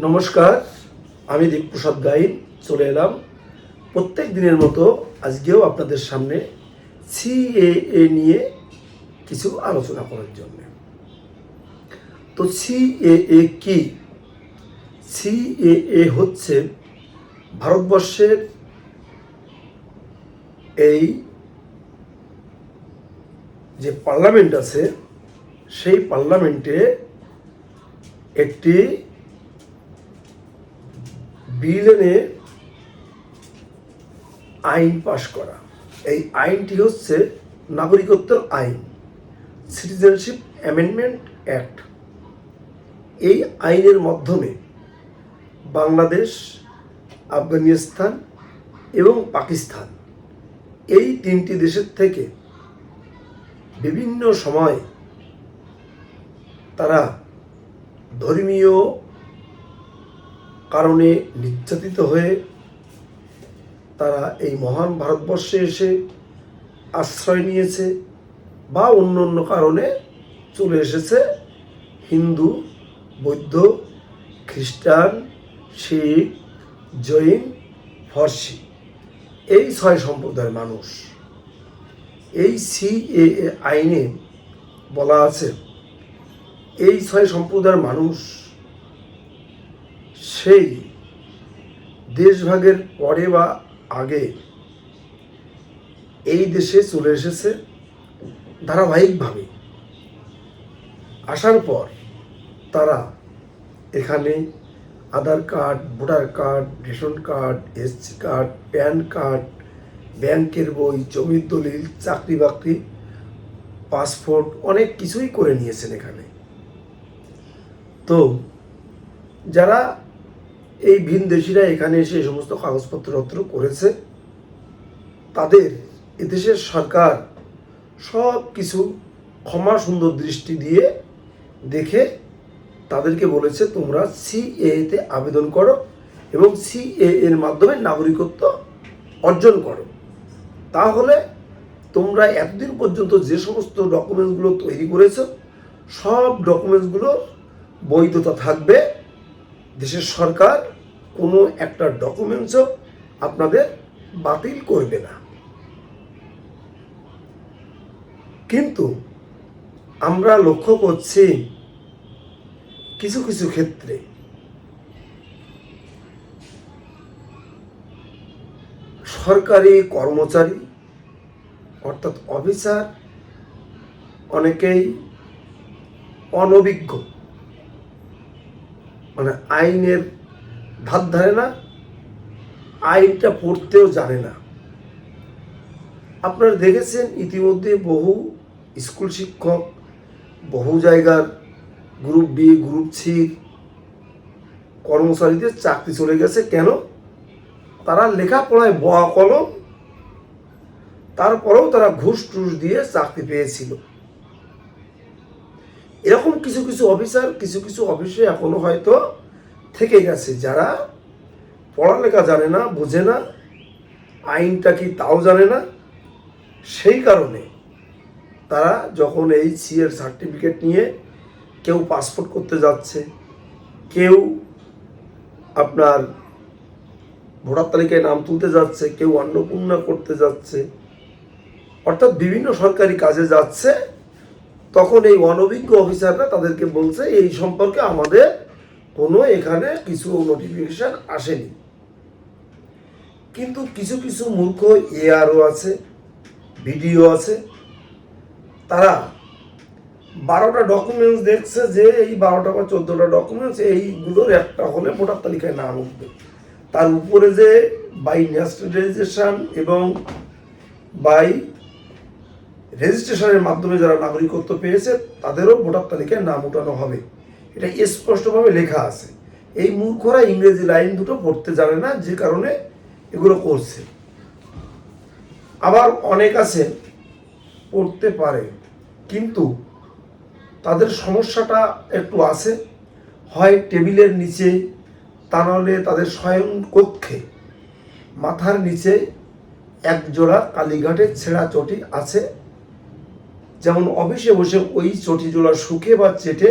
নমস্কার, আমি দীপপ্রসাদ গাইন চলে এলাম প্রত্যেক দিনের মতো আজকেও আপনাদের সামনে সিএএ নিয়ে কিছু আলোচনা করার জন্য। তো সিএএ কি? সিএএ হচ্ছে ভারতবর্ষের এই যে পার্লামেন্ট আছে সেই পার্লামেন্টে একটি বিল এনে আইন পাশ করা। এই আইনটি হচ্ছে নাগরিকত্বের আইন, সিটিজেনশিপ অ্যামেন্ডমেন্ট অ্যাক্ট। এই আইনের মাধ্যমে বাংলাদেশ, আফগানিস্তান এবং পাকিস্তান এই তিনটি দেশের থেকে বিভিন্ন সময় তারা ধর্মীয় কারণে নির্যাতিত হয়ে তারা এই মহান ভারতবর্ষে এসে আশ্রয় নিয়েছে বা অন্য অন্য কারণে চলে এসেছে হিন্দু, বৌদ্ধ, খ্রিস্টান, শিখ, জৈন, ফার্সি এই 6 সম্প্রদায়ের মানুষ। এই সিএএ আইনে বলা আছে এই 6 সম্প্রদায়ের মানুষ সেই দেশভাগের পরে বা আগে এই দেশে চলে এসেছে ধারাবাহিকভাবে। আসার পর তারা এখানে Aadhaar card, voter card, ration card, SC card, PAN card, ব্যাংকের বই, জমির দলিল, চাকরি বাকরি, পাসপোর্ট অনেক কিছুই করে নিয়েছেন এখানে। তো যারা এই ভিনদেশিরা এখানে এসে এই সমস্ত কাগজপত্র করেছে তাদের এদেশের সরকার সব কিছু ক্ষমা সুন্দর দৃষ্টি দিয়ে দেখে তাদেরকে বলেছে তোমরা সিএএতে আবেদন করো এবং সিএএ এর মাধ্যমে নাগরিকত্ব অর্জন করো। তাহলে তোমরা এতদিন পর্যন্ত যে সমস্ত ডকুমেন্টসগুলো তৈরি করেছো সব ডকুমেন্টসগুলো বৈধতা থাকবে। দেশের সরকার কোনো একটা ডকুমেন্টসও আপনাদের বাতিল করবে না। কিন্তু আমরা লক্ষ্য করছি কিছু কিছু ক্ষেত্রে সরকারি কর্মচারী অর্থাৎ অফিসার অনেকেই অনভিজ্ঞ, মানে আইনের ধার ধারে না, আইনটা পড়তেও জানে না। আপনারা দেখেছেন ইতিমধ্যে বহু স্কুল শিক্ষক, বহু জায়গার গ্রুপ বি, গ্রুপ সি কর্মচারীদের চাকরি চলে গেছে। কেন? তারা লেখাপড়ায় বহা কলম, তারপরেও তারা ঘুষ টুস দিয়ে চাকরি পেয়েছিল। এরকম কিছু কিছু অফিসার কিছু কিছু অফিসে এখনো হয়তো থেকে গেছে, যারা পড়ালেখা জানে না, বোঝে না, আইনটা কি তাও জানে না। সেই কারণে তারা যখন এই সিএর সার্টিফিকেট নিয়ে কেউ পাসপোর্ট করতে যাচ্ছে, কেউ আপনার ভোটার তালিকায় নাম তুলতে যাচ্ছে, কেউ অন্নপূর্ণা করতে যাচ্ছে, অর্থাৎ বিভিন্ন সরকারি কাজে যাচ্ছে, তখন এই অনভিজ্ঞ অফিসাররা তাদেরকে বলছে এই সম্পর্কে আমাদের কোনো এখানে কিছু নোটিফিকেশন আসেনি। কিন্তু কিছু কিছু মূর্খ এআরও আছে, ভিডিও আছে, তারা 12টা ডকুমেন্টস দেখছে যে এই 12টা বা 14টা ডকুমেন্টস এইগুলোর একটা হলে ভোটার তালিকায় নাম উঠবে। তার উপরে যে বাই ন্যাশনালাইজেশন এবং বাই রেজিস্ট্রেশনের মাধ্যমে যারা নাগরিকত্ব পেয়েছে তাদেরও ভোটার তালিকায় নাম উঠানো হবে, এটা স্পষ্টভাবে লেখা আছে। এই মূর্খরা ইংরেজি লাইন দুটো পড়তে জানে না, যে কারণে এগুলো করছে। আবার অনেক আছে পড়তে পারে কিন্তু তাদের সমস্যাটা একটু আছে, হয় টেবিলের নিচে, তা নাহলে তাদের শয়ন কক্ষে মাথার নিচে একজোড়া কালীঘাটের ছেঁড়া চটি আছে, যেমন অফিসে বসে ওই চটি জোড়া শুকে বা চেটে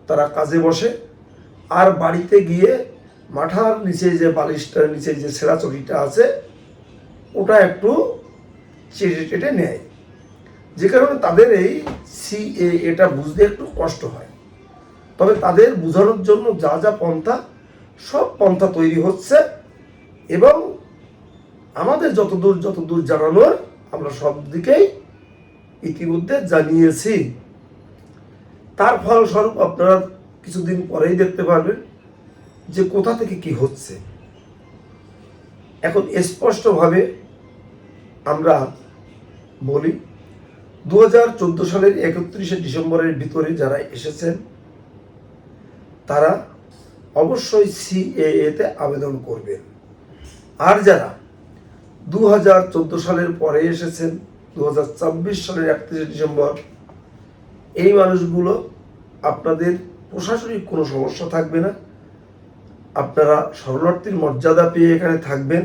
তারা কাজে বসে, আর বাড়িতে গিয়ে মাথার নিচে যে বালিশটার নিচে যে ছেঁড়াচটিটা আছে ওটা একটু চেটে চেটে নেয়, যে কারণে তাদের এই এটা বুঝতে একটু কষ্ট হয়। তবে তাদের বোঝানোর জন্য যা যা পন্থা, সব পন্থা তৈরি হচ্ছে এবং আমাদের যতদূর জানানোর আমরা সব দিকেই ইতিমধ্যে জানিয়েছি। তার ফলস্বরূপ আপনারা কিছুদিন পরেই দেখতে পারবেন যে কোথা থেকে কি হচ্ছে। এখন স্পষ্টভাবে আমরা বলি, 2014 সালের 31শে ডিসেম্বরের ভিতরে যারা এসেছেন তারা অবশ্যই সিএএতে আবেদন করবেন। আর যারা 2014 সালের পরে এসেছেন, 2024 সালের 31শে ডিসেম্বর, এই মানুষগুলো আপনাদের প্রশাসনিক কোনো সমস্যা থাকবে না, আপনারা শরণার্থীর মর্যাদা পেয়ে এখানে থাকবেন।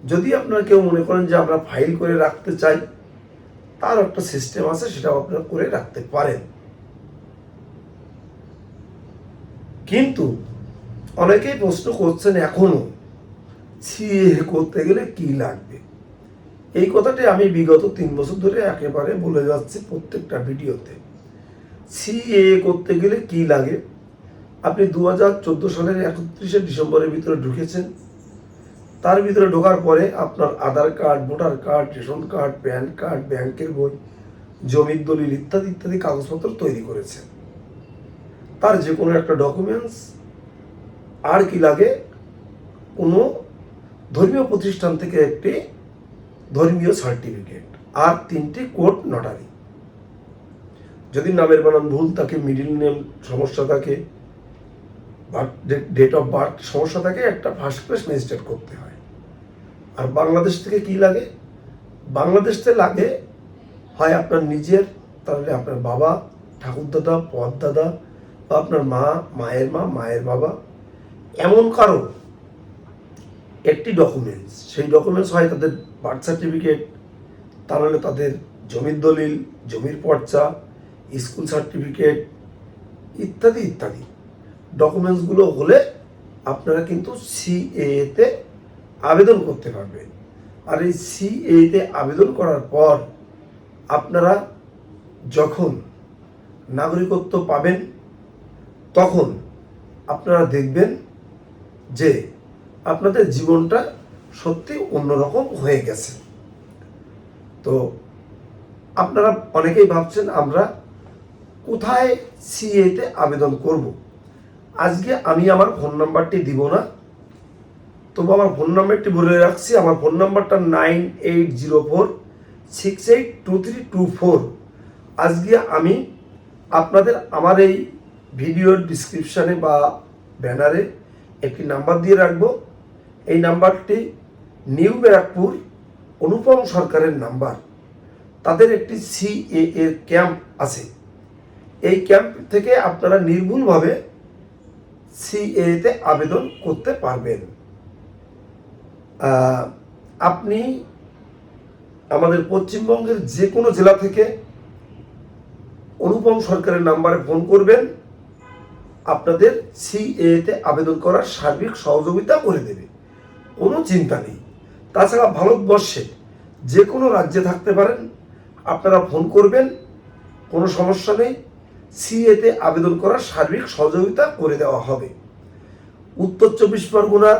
যদি আপনারা কেউ মনে করেন যে আমরা ফাইল করে রাখতে চাই, তার একটা সিস্টেম আছে, সেটাও আপনারা করে রাখতে পারেন। কিন্তু অনেকেই প্রশ্ন করছেন এখনো সিএ করতে গেলে কি লাগবে। এই কথাটি আমি বিগত 3 বছর ধরে একেবারে বলে যাচ্ছি প্রত্যেকটা ভিডিওতে। সিএ করতে গেলে কি লাগে, আপনি 2014 সালের 31শে ডিসেম্বরের ভিতরে ঢুকেছেন, তার ভিতরে ঢোকার পরে আপনার Aadhaar card, voter card, ration card, PAN card, ব্যাংকের বই, জমির দলিল ইত্যাদি ইত্যাদি কাগজপত্র তৈরি করেছেন। তার যে কোনো একটা ডকুমেন্টস, আর কি লাগে, কোনো ধর্মীয় প্রতিষ্ঠান থেকে একটি ধর্মীয় সার্টিফিকেট, আর 3টি কোর্ট নোটারি। যদি নামের বানান ভুল থাকে, মিডিল নেম সমস্যা থাকে, ডেট অফ বার্থ সমস্যা থাকে, একটা ফার্স্ট ক্লাস ম্যাজিস্ট্রেট করতে হয়। আর বাংলাদেশ থেকে কি লাগে, বাংলাদেশ থেকে লাগে হয় আপনার নিজের, তাহলে আপনার বাবা, ঠাকুরদাদা, পদদাদা, বা আপনার মা, মায়ের মা, মায়ের বাবা, এমন কারো একটি ডকুমেন্টস। সেই ডকুমেন্টস হয় তাদের বার্থ সার্টিফিকেট, তাহলে তাদের জমির দলিল, জমির পর্চা, স্কুল সার্টিফিকেট ইত্যাদি ইত্যাদি ডকুমেন্টসগুলো হলে আপনারা কিন্তু সিএতে আবেদন করতে পারবেন। আর এই সিএতে আবেদন করার পর আপনারা যখন নাগরিকত্ব পাবেন, তখন আপনারা দেখবেন যে আপনাদের জীবনটা সত্যি অন্যরকম হয়ে গেছে। তো আপনারা অনেকেই ভাবছেন আমরা কোথায় সিএতে আবেদন করব। আজকে আমি আমার ফোন নাম্বারটি দিব না, তবু আমার ফোন নাম্বারটি বলে রাখছি। আমার ফোন নাম্বারটা 9804682324। আজকে আমি আপনাদের আমার এই ভিডিওর ডিসক্রিপশানে বা ব্যানারে একটি নাম্বার দিয়ে রাখবো। এই নাম্বারটি নিউ ব্যারাকপুর অনুপম সরকারের নাম্বার। তাদের একটি সিএ এর ক্যাম্প আছে। এই ক্যাম্প থেকে আপনারা নির্ভুলভাবে সিএতে আবেদন করতে পারবেন। আপনি আমাদের পশ্চিমবঙ্গের যে কোনো জেলা থেকে অনুপম সরকারের নাম্বারে ফোন করবেন, আপনাদের সিএতে আবেদন করার সার্বিক সহযোগিতা করে দেবে, কোনো চিন্তা নেই। তাছাড়া ভারতবর্ষে যে কোনো রাজ্যে থাকতে পারেন, আপনারা ফোন করবেন, কোনো সমস্যা নেই, সিএতে আবেদন করার সার্বিক সহযোগিতা করে দেওয়া হবে। উত্তর চব্বিশ পরগনার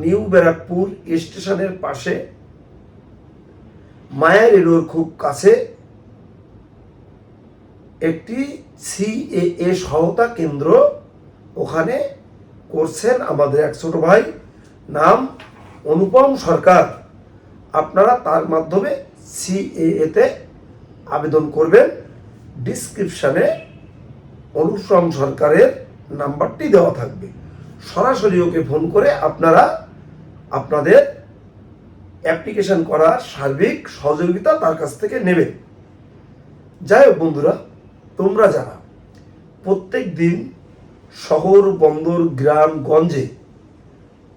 নিউ ব্যারাকপুর স্টেশনের পাশে মায়ার এরোর খুব কাছে একটি সিএএ সহায়তা কেন্দ্র, ওখানে করছেন আমাদের এক ছোট ভাই, নাম অনুপম সরকার। আপনারা তার মাধ্যমে সিএএতে আবেদন করবেন। ডিসক্রিপশানে অনুপম সরকারের নাম্বারটি দেওয়া থাকবে, সরাসরি ওকে ফোন করে আপনারা আপনাদের অ্যাপ্লিকেশন করার সার্বিক সহযোগিতা তার কাছ থেকে নেবেন। যাই হোক বন্ধুরা, তোমরা যারা প্রত্যেক দিন শহর, বন্দর, গ্রাম, গঞ্জে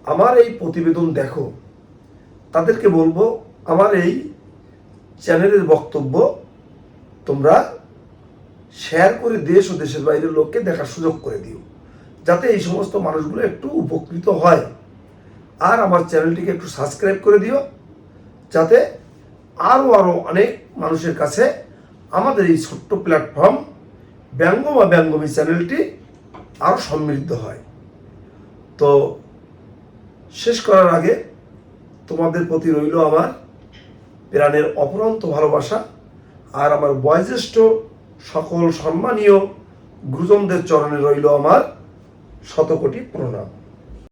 আমার এই প্রতিবেদন দেখো, তাদেরকে বলবো আমার এই চ্যানেলের বক্তব্য তোমরা শেয়ার করে দেশ ও দেশের বাইরের লোককে দেখার সুযোগ করে দিও, যাতে এই সমস্ত মানুষগুলো একটু উপকৃত হয়। আর আমার চ্যানেলটিকে একটু সাবস্ক্রাইব করে দিও, যাতে আরও অনেক মানুষের কাছে আমাদের এই ছোট্ট প্ল্যাটফর্ম ব্যঙ্গ বা ব্যঙ্গমী চ্যানেলটি আরও সমৃদ্ধ হয়। তো শেষ করার আগে তোমাদের প্রতি রইল আমার প্রাণের অপরন্ত ভালোবাসা, আর আমার বয়োজ্যেষ্ঠ সকল সম্মানীয় গুরুজনদের চরণে রইল আমার শতকোটি প্রণাম।